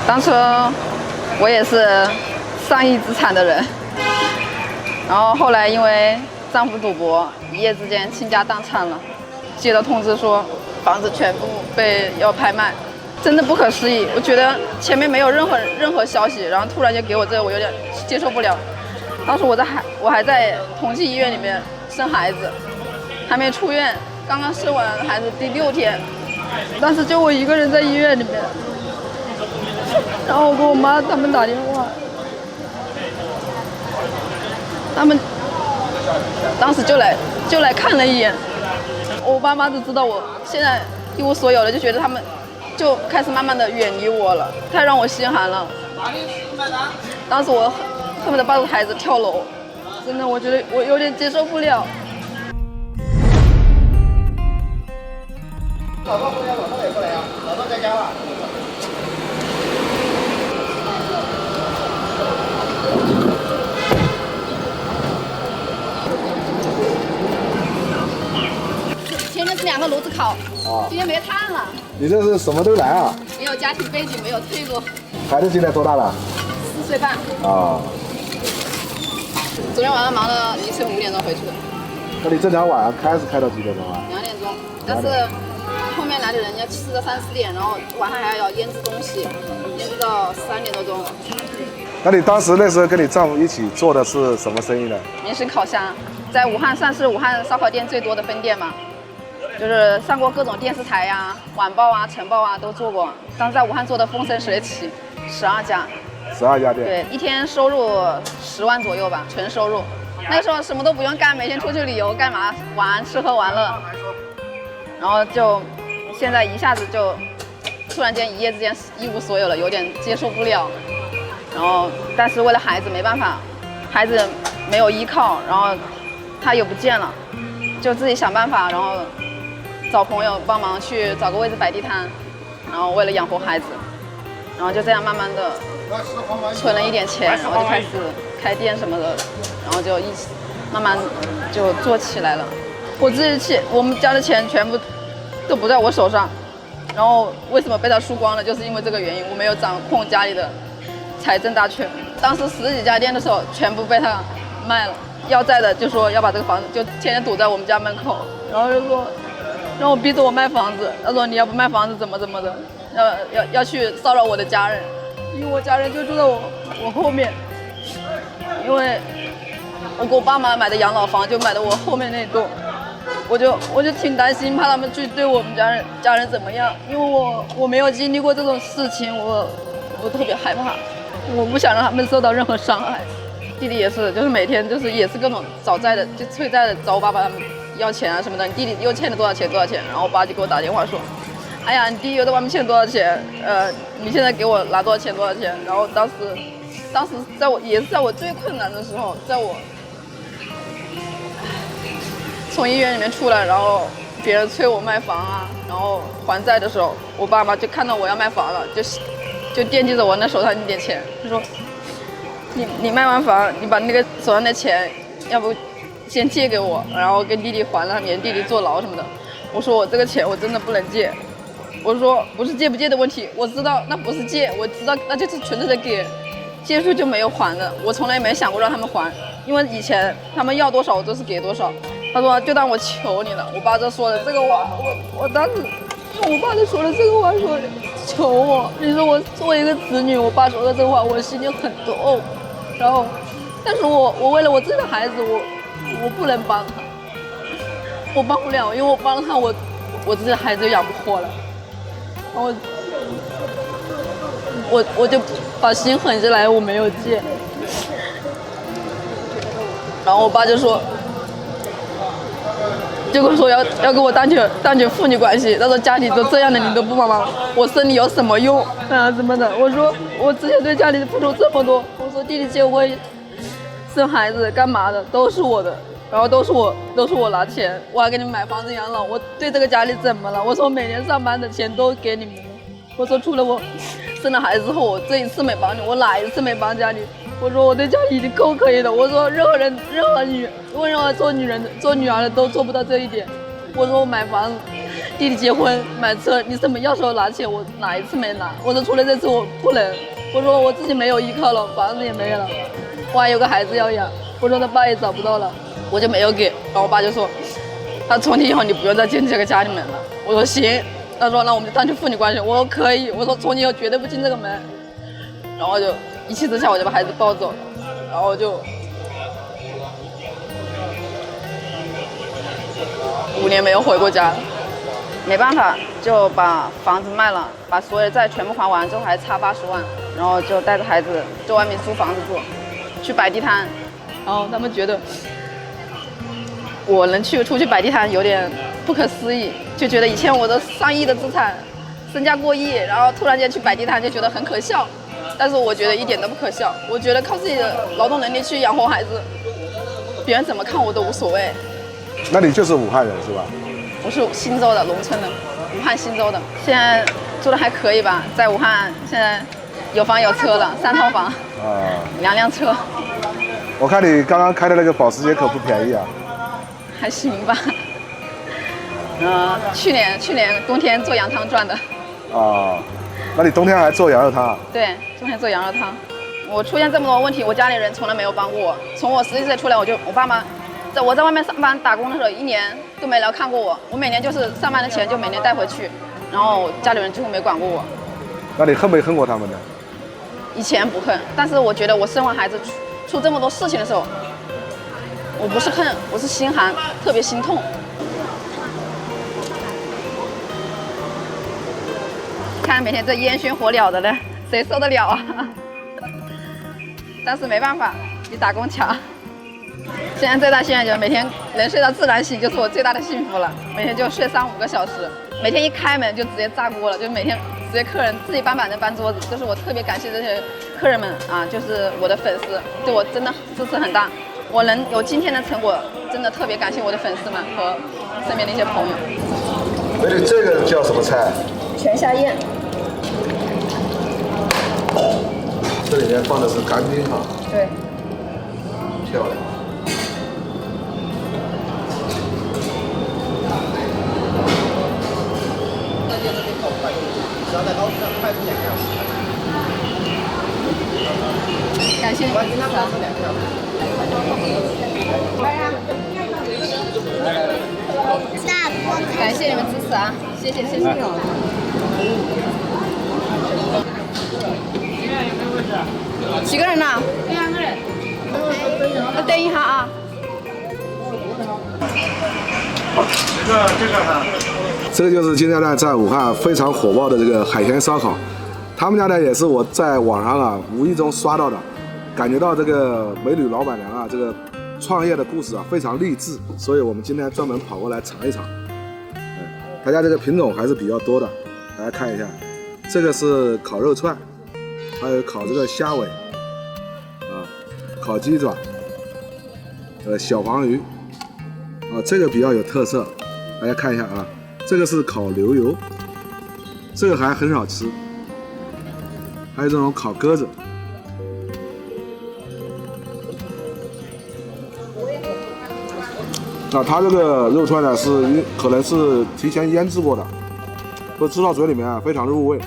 当初我也是上亿资产的人，然后后来因为丈夫赌博，一夜之间倾家荡产了，接到通知说房子全部被要拍卖，真的不可思议。我觉得前面没有任何消息，然后突然就给我这个，我有点接受不了。当时我还在同济医院里面生孩子，还没出院，刚刚生完孩子第6天，当时就我一个人在医院里面，然后我跟我妈他们打电话，他们当时就来看了一眼，我爸妈都知道我现在一无所有了，就觉得他们就开始慢慢的远离我了，太让我心寒了。当时我恨不得抱着孩子跳楼，真的，我觉得我有点接受不了。老赵过来，老赵也过来呀，老赵在家了。前面是2个炉子烤，今天没炭了。你这是什么都来啊？没有家庭背景，没有退过。孩子现在多大了？4岁半。啊。昨天晚上忙到凌晨5点钟回去的。那你正常晚上开是开到几点钟啊？2点钟，但是后面来的人要吃到3、4点，然后晚上还要腌制东西，腌制到3点多钟。那你当时那时候跟你丈夫一起做的是什么生意呢？民生烤箱，在武汉算是武汉烧烤店最多的分店嘛，就是上过各种电视台呀、晚报啊、晨报啊都做过。当时在武汉做的风生水起，12家。12家店。对，一天收入10万左右吧，纯收入。那个时候什么都不用干，每天出去旅游干嘛？玩，吃喝玩乐。然后就现在一下子就突然间一夜之间一无所有了，有点接受不了。然后但是为了孩子没办法，孩子没有依靠，然后他又不见了，就自己想办法，然后找朋友帮忙去找个位置摆地摊，然后为了养活孩子，然后就这样慢慢的存了一点钱，然后就开始开店什么的，然后就一起慢慢就做起来了。我自己钱，我们家的钱全部都不在我手上，然后为什么被他输光了，就是因为这个原因，我没有掌控家里的财政大权。当时10几家店的时候，全部被他卖了。要债的就说要把这个房子就天天堵在我们家门口，然后就说让我逼着我卖房子。他说你要不卖房子怎么的，要去骚扰我的家人，因为我家人就住在我后面，因为我给我爸妈买的养老房就买的我后面那栋。我就挺担心，怕他们去对我们家人怎么样，因为我没有经历过这种事情，我特别害怕，我不想让他们受到任何伤害。弟弟也是，就是每天也是各种找债的，就催债的找我爸爸他们要钱啊什么的。你弟弟又欠了多少钱？然后我爸就给我打电话说，哎呀，你弟又在外面欠多少钱？你现在给我拿多少钱？然后当时也是在我最困难的时候，在我从医院里面出来，然后别人催我卖房啊，然后还债的时候，我爸妈就看到我要卖房了，就惦记着我那手上那点钱，他说你卖完房，你把那个手上的钱，要不先借给我，然后跟弟弟还了，免弟弟坐牢什么的。我说我这个钱我真的不能借，我说不是借不借的问题，我知道那不是借，我知道那就是纯粹的给，借出就没有还的，我从来没想过让他们还，因为以前他们要多少我都是给多少。他说就当我求你了，我爸就说了这个话，我当时因为我爸就说了这个话，说求我，你说我作为一个子女，我爸说的这个话，我心里很痛。然后，但是我为了我自己的孩子，我不能帮他，我帮不了，因为我帮了他，我自己的孩子就养不活了。然后我就把心狠下来，我没有借。然后我爸就跟我说要跟我断绝父女关系，他说家里都这样的你都不帮忙，我生你有什么用啊什么的。我说我之前对家里的付出这么多，我说弟弟结婚生孩子干嘛的都是我的，然后都是我拿钱，我还给你们买房子养老，我对这个家里怎么了？我说每年上班的钱都给你们，我说除了我生了孩子之后，我这一次没帮你，我哪一次没帮家里？我说我对家里已经够可以了。我说任何做女儿的都做不到这一点。我说我买房子，弟弟结婚买车，你什么要时候拿钱？我哪一次没拿？我说除了这次我不能。我说我自己没有依靠了，房子也没了，我还有个孩子要养。我说他爸也找不到了，我就没有给。然后我爸就说，他从今以后你不用再进这个家里面了。我说行。他说那我们就当成父女关系。我说可以。我说从今以后绝对不进这个门。然后就一气之下我就把孩子抱走了，然后就5年没有回过家了。没办法，就把房子卖了，把所有的债全部还完之后还差80万，然后就带着孩子在外面租房子住，去摆地摊。然后他们觉得我能出去摆地摊有点不可思议，就觉得以前我的上亿的资产，身价过亿，然后突然间去摆地摊就觉得很可笑。但是我觉得一点都不可笑，我觉得靠自己的劳动能力去养活孩子，别人怎么看我都无所谓。那你就是武汉人是吧？我是忻州的，农村的，武汉忻州的。现在住的还可以吧，在武汉现在有房有车了，3套房啊，2辆车。我看你刚刚开的那个保时捷可不便宜啊。还行吧。去年冬天做羊汤赚的。啊，那你冬天还做羊肉汤啊？对，冬天做羊肉汤。我出现这么多问题，我家里人从来没有帮过我。从我11岁出来，我爸妈，我在外面上班打工的时候，1年都没来看过我。我每年就是上班的钱就每年带回去，然后家里人几乎没管过我。那你恨没恨过他们呢？以前不恨，但是我觉得我生完孩子出这么多事情的时候，我不是恨，我是心寒，特别心痛。看每天这烟熏火燎的呢，谁受得了啊？但是没办法，比打工强。现在最大幸运就是每天能睡到自然醒，就是我最大的幸福了。每天就睡3-5个小时，每天一开门就直接炸锅了，就每天直接客人自己搬板凳搬桌子，就是我特别感谢这些客人们啊，就是我的粉丝，对我真的支持很大。我能有今天的成果，真的特别感谢我的粉丝们和身边的一些朋友。美女，这个叫什么菜？全虾宴。这里面放的是干冰哈。对。漂亮。感谢你们支持。感谢你们支持啊！谢谢。几个人呢？2个人。那等一下啊。这个就是金家呢在武汉非常火爆的这个海鲜烧烤，他们家呢也是我在网上啊无意中刷到的，感觉到这个美女老板娘啊这个创业的故事啊非常励志，所以我们今天专门跑过来尝一尝。他家这个品种还是比较多的，大家看一下，这个是烤肉串，还有烤这个虾尾，烤鸡爪，小黄鱼，这个比较有特色，大家看一下啊，这个是烤牛油，这个还很少吃，还有这种烤鸽子。它这个肉串呢可能是提前腌制过的，所以吃到嘴里面啊非常入味。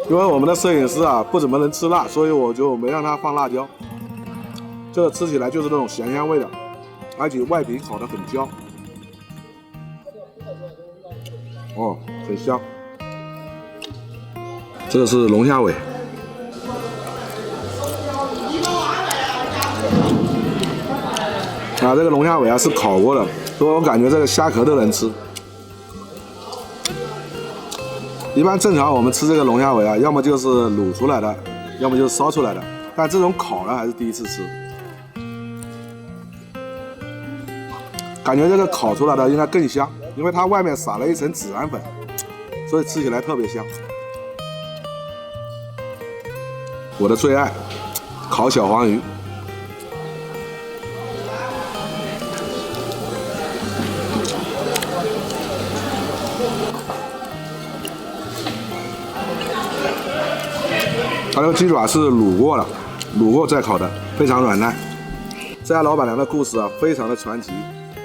因为我们的摄影师啊不怎么能吃辣，所以我就没让他放辣椒。这个吃起来就是那种咸香味的，而且外皮烤得很焦，很香。这个是龙虾尾。这个龙虾尾啊是烤过的，所以我感觉这个虾壳都能吃。一般正常我们吃这个龙虾尾啊，要么就是卤出来的，要么就是烧出来的，但这种烤的还是第一次吃。感觉这个烤出来的应该更香，因为它外面撒了一层孜然粉，所以吃起来特别香。我的最爱，烤小黄鱼。它这个鸡爪是卤过再烤的，非常软烂。这家老板娘的故事啊，非常的传奇，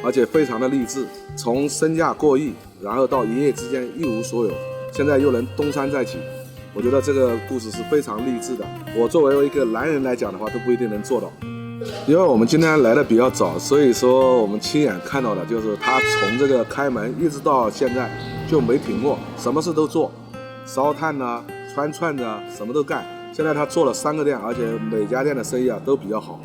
而且非常的励志，从身价过亿，然后到一夜之间一无所有，现在又能东山再起。我觉得这个故事是非常励志的。我作为一个男人来讲的话，都不一定能做到。因为我们今天来的比较早，所以说我们亲眼看到的就是他从这个开门一直到现在就没停过，什么事都做，烧炭啊、穿串子啊，什么都干。现在他做了3个店，而且每家店的生意啊都比较好。